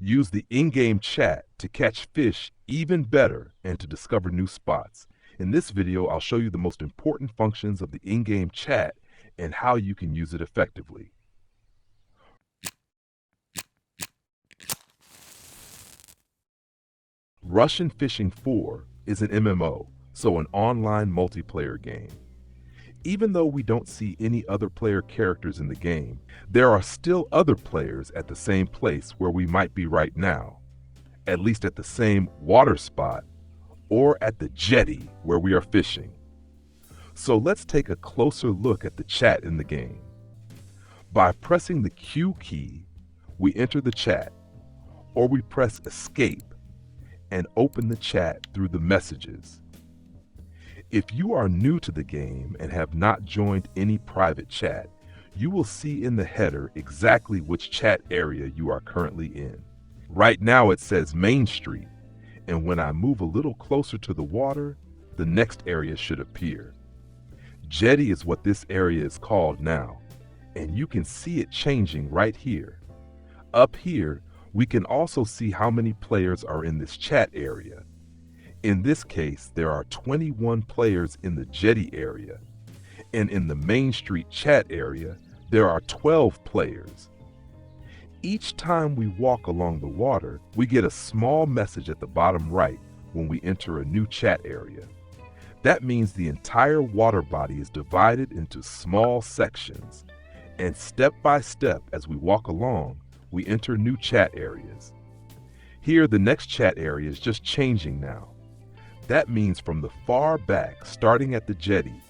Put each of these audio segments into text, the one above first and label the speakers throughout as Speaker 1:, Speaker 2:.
Speaker 1: Use the in-game chat to catch fish even better and to discover new spots. In this video, I'll show you the most important functions of the in-game chat and how you can use it effectively. Russian Fishing 4 is an MMO, so an online multiplayer game. Even though we don't see any other player characters in the game, there are still other players at the same place where we might be right now, at least at the same water spot or at the jetty where we are fishing. So let's take a closer look at the chat in the game. By pressing the Q key, we enter the chat, or we press Escape and open the chat through the messages. If you are new to the game and have not joined any private chat, you will see in the header exactly which chat area you are currently in. Right now it says Main Street, and when I move a little closer to the water, the next area should appear. Jetty is what this area is called now, and you can see it changing right here. Up here, we can also see how many players are in this chat area. In this case, there are 21 players in the jetty area, and in the Main Street chat area, there are 12 players. Each time we walk along the water, we get a small message at the bottom right when we enter a new chat area. That means the entire water body is divided into small sections, and step by step as we walk along, we enter new chat areas. Here, the next chat area is just changing now. That means from the far back, starting at the jetty,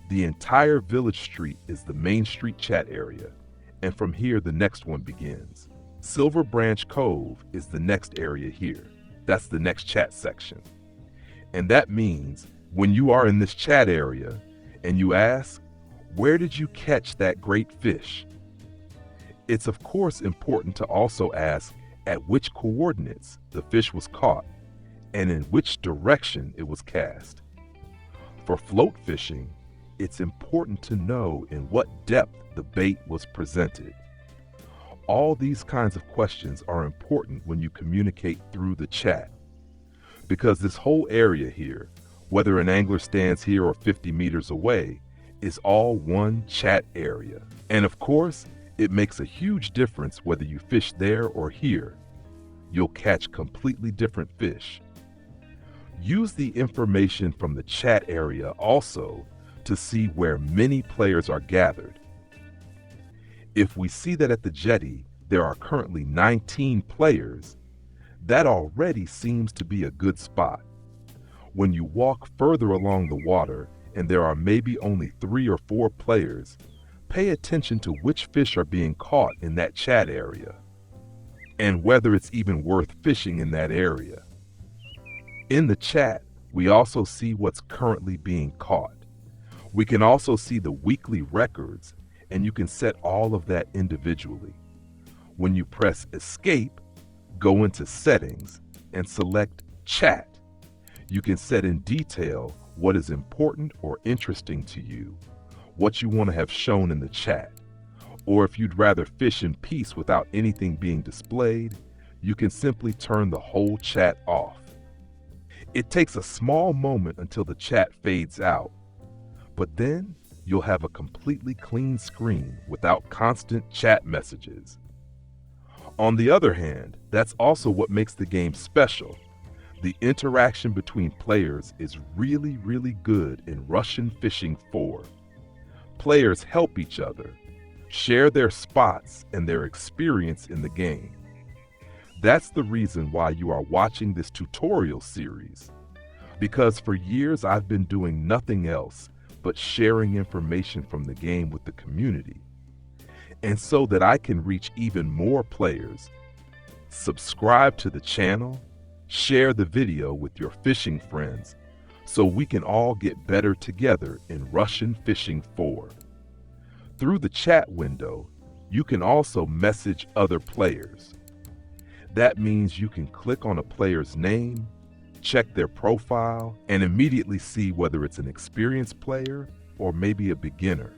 Speaker 1: the entire village street is the Main Street chat area, and from here the next one begins. Silver Branch Cove is the next area here. That's the next chat section. And that means when you are in this chat area and you ask, "Where did you catch that great fish?" It's of course important to also ask at which coordinates the fish was caught and in which direction it was cast. For float fishing, it's important to know in what depth the bait was presented. All these kinds of questions are important when you communicate through the chat, because this whole area here, whether an angler stands here or 50 meters away, is all one chat area. And of course, it makes a huge difference whether you fish there or here. You'll catch completely different fish. Use the information from the chat area also to see where many players are gathered. If we see that at the jetty there are currently 19 players, that already seems to be a good spot. When you walk further along the water and there are maybe only 3 or 4 players, pay attention to which fish are being caught in that chat area and whether it's even worth fishing in that area. In the chat, we also see what's currently being caught. We can also see the weekly records, and you can set all of that individually. When you press Escape, go into Settings and select Chat. You can set in detail what is important or interesting to you, what you want to have shown in the chat. Or if you'd rather fish in peace without anything being displayed, you can simply turn the whole chat off. It takes a small moment until the chat fades out, but then you'll have a completely clean screen without constant chat messages. On the other hand, that's also what makes the game special. The interaction between players is really good in Russian Fishing 4. Players help each other, share their spots and their experience in the game. That's the reason why you are watching this tutorial series, because for years I've been doing nothing else but sharing information from the game with the community. And so that I can reach even more players, subscribe to the channel, share the video with your fishing friends, so we can all get better together in Russian Fishing 4. Through the chat window, you can also message other players. That means you can click on a player's name, check their profile, and immediately see whether it's an experienced player or maybe a beginner.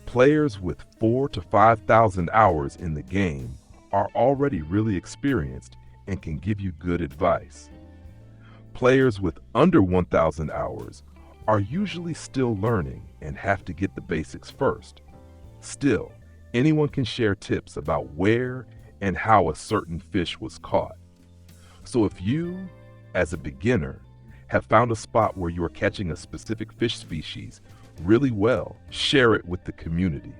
Speaker 1: Players with 4,000 to 5,000 hours in the game are already really experienced and can give you good advice. Players with under 1,000 hours are usually still learning and have to get the basics first. Still, anyone can share tips about where and how a certain fish was caught. So if you, as a beginner, have found a spot where you are catching a specific fish species really well, share it with the community.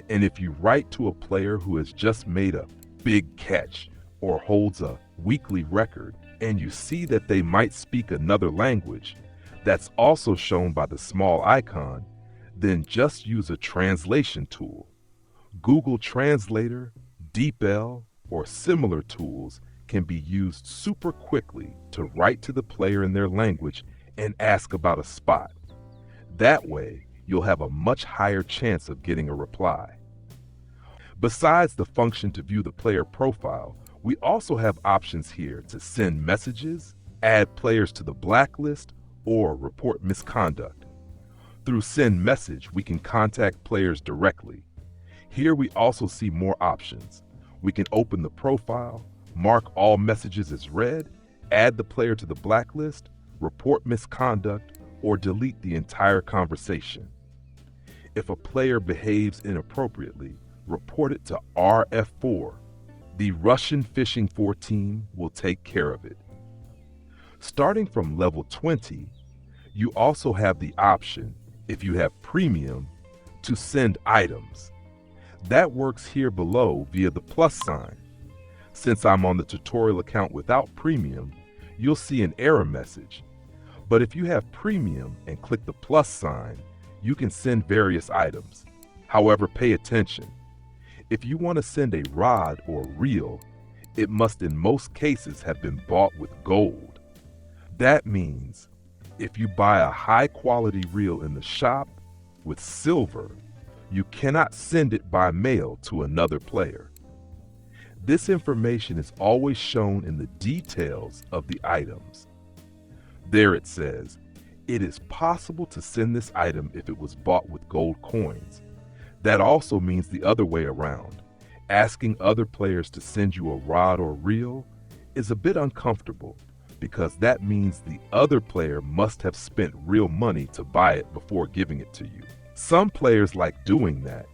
Speaker 1: And if you write to a player who has just made a big catch or holds a weekly record, and you see that they might speak another language that's also shown by the small icon, then just use a translation tool. Google Translator, DeepL, or similar tools can be used super quickly to write to the player in their language and ask about a spot. That way, you'll have a much higher chance of getting a reply. Besides the function to view the player profile, we also have options here to send messages, add players to the blacklist, or report misconduct. Through Send Message, we can contact players directly. Here we also see more options. We can open the profile, mark all messages as read, add the player to the blacklist, report misconduct, or delete the entire conversation. If a player behaves inappropriately, report it to RF4. The Russian Fishing 4 team will take care of it. Starting from level 20, you also have the option, if you have premium, to send items. That works here below via the plus sign. Since I'm on the tutorial account without premium, you'll see an error message. But if you have premium and click the plus sign, you can send various items. However, pay attention. If you want to send a rod or reel, it must in most cases have been bought with gold. That means if you buy a high-quality reel in the shop with silver, you cannot send it by mail to another player. This information is always shown in the details of the items. There it says, it is possible to send this item if it was bought with gold coins. That also means the other way around. Asking other players to send you a rod or reel is a bit uncomfortable because that means the other player must have spent real money to buy it before giving it to you. Some players like doing that,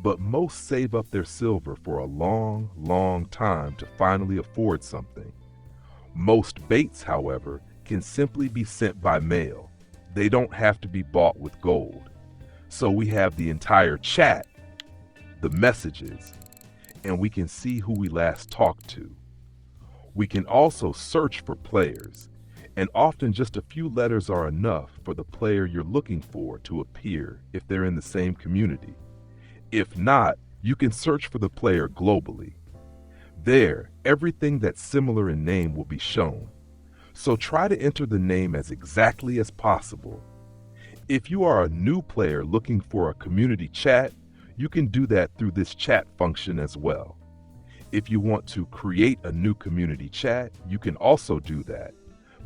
Speaker 1: but most save up their silver for a long, long time to finally afford something. Most baits, however, can simply be sent by mail. They don't have to be bought with gold. So we have the entire chat, the messages, and we can see who we last talked to. We can also search for players, and often just a few letters are enough for the player you're looking for to appear if they're in the same community. If not, you can search for the player globally. There, everything that's similar in name will be shown. So try to enter the name as exactly as possible. If you are a new player looking for a community chat, you can do that through this chat function as well. If you want to create a new community chat, you can also do that,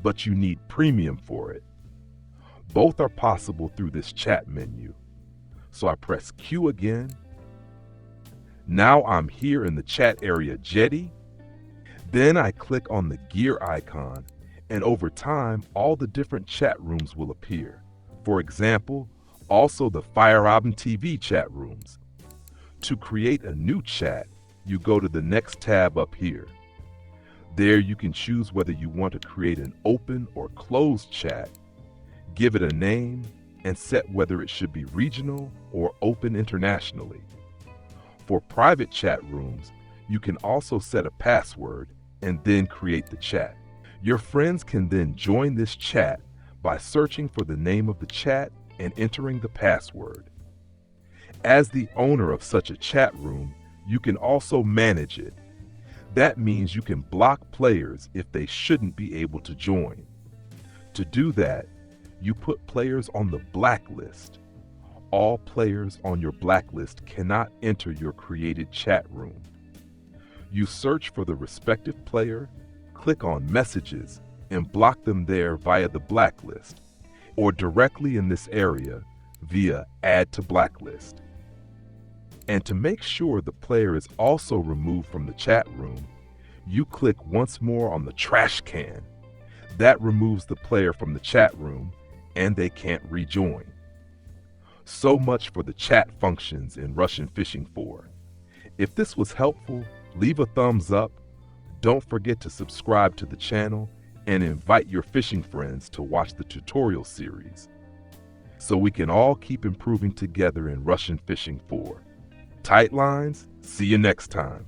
Speaker 1: but you need premium for it. Both are possible through this chat menu. So I press Q again. Now I'm here in the chat area jetty. Then I click on the gear icon, and over time, all the different chat rooms will appear. For example, also the Feierabend TV chat rooms. To create a new chat, you go to the next tab up here. There you can choose whether you want to create an open or closed chat, give it a name, and set whether it should be regional or open internationally. For private chat rooms, you can also set a password and then create the chat. Your friends can then join this chat by searching for the name of the chat and entering the password. As the owner of such a chat room, you can also manage it. That means you can block players if they shouldn't be able to join. To do that, you put players on the blacklist. All players on your blacklist cannot enter your created chat room. You search for the respective player, click on Messages, and block them there via the blacklist, or directly in this area via Add to Blacklist. And to make sure the player is also removed from the chat room, you click once more on the trash can. That removes the player from the chat room and they can't rejoin. So much for the chat functions in Russian Fishing 4. If this was helpful, leave a thumbs up. Don't forget to subscribe to the channel and invite your fishing friends to watch the tutorial series so we can all keep improving together in Russian Fishing 4. Tight lines, see you next time.